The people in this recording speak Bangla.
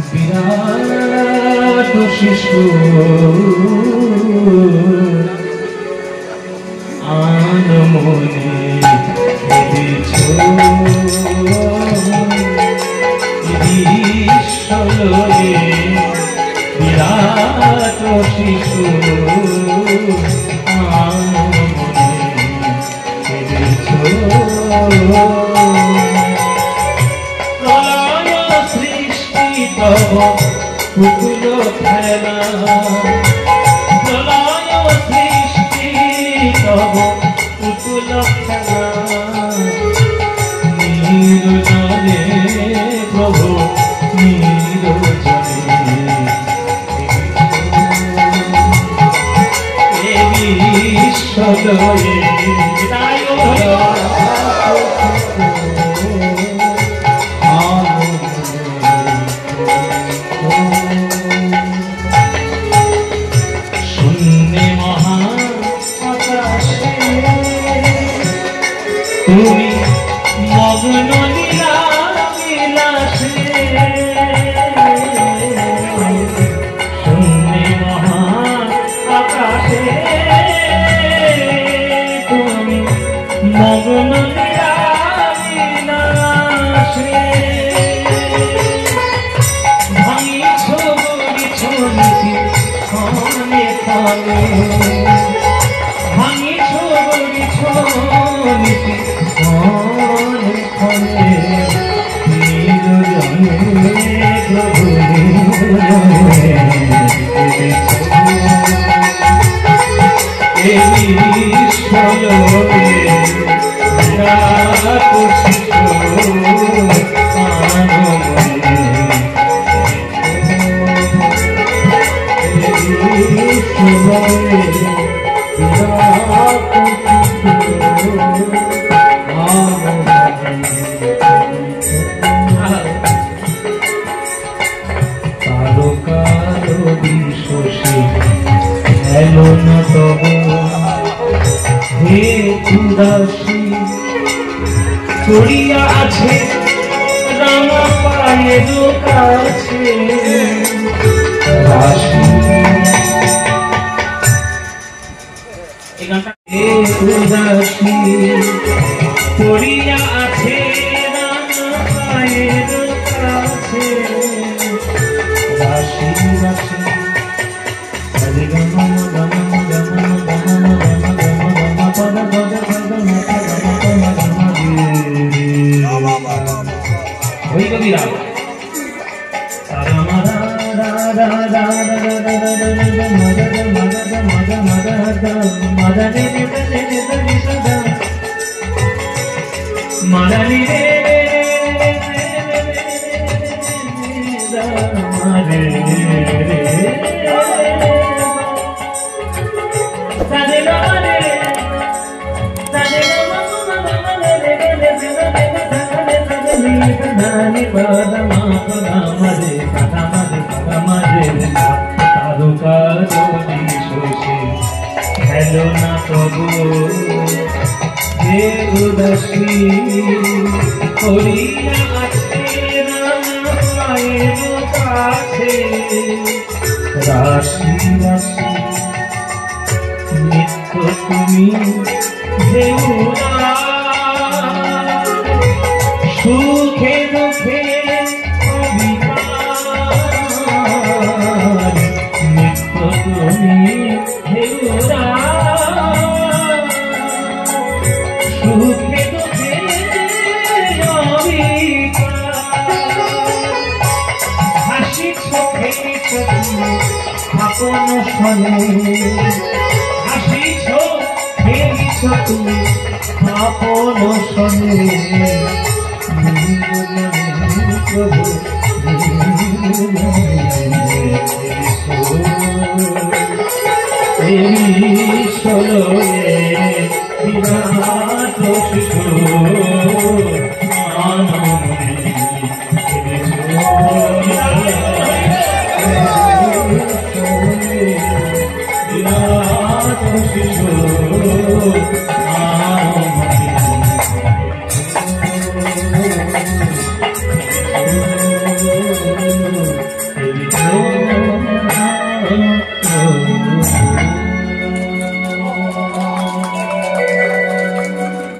বিরাট শিশু আনমনে বিশ্বরে বিরাট শিশু আনমনে প্রলয় সৃষ্টি তব পুতুল খেলা প্রলয় সৃষ্টি তব পুতুল খেলা নিরজনে প্রভু নিরজনে এ বিশ্বদয়ে তাই তুমি মগ্ন লীলা বিলাসে শূন্যে মহা আকাশে তুমি মগ্ন লীলা বিলাসে ভাঙিছ গড়িছ নীতি ক্ষণে ক্ষণে ভাঙিছ গড়িছ নীতি ক্ষণে ক্ষণে নিরজনে প্রভু নিরজনে এই বিশ্বরে বিরাট শিশু আনমনে এই বিশ্বরে বিরাট কালো কালো বিশ্বসী হেলো না তব হে উদাসী চড়িয়া আছে রামা পায়ের কাছে রাশি উদাসী পড়িয়া আছে রামা পায়ের কাছে রাশি রাশি ওই কবিরা মাদানি রে হেলো না প্রভু হে উদাসী করিয়া আছে রামা পায়ের কাছে রাশি রাশি নিত্য তুমি হে সুখে দুঃখে অবিকার নিত্য তুমি হে সুখে দুঃখে অবিকার হাসি চোখে আপন সনে হাসিছ খেলিছ তুমি আপন সনে প্রভু বিরাট শিশু বিরাট শিশু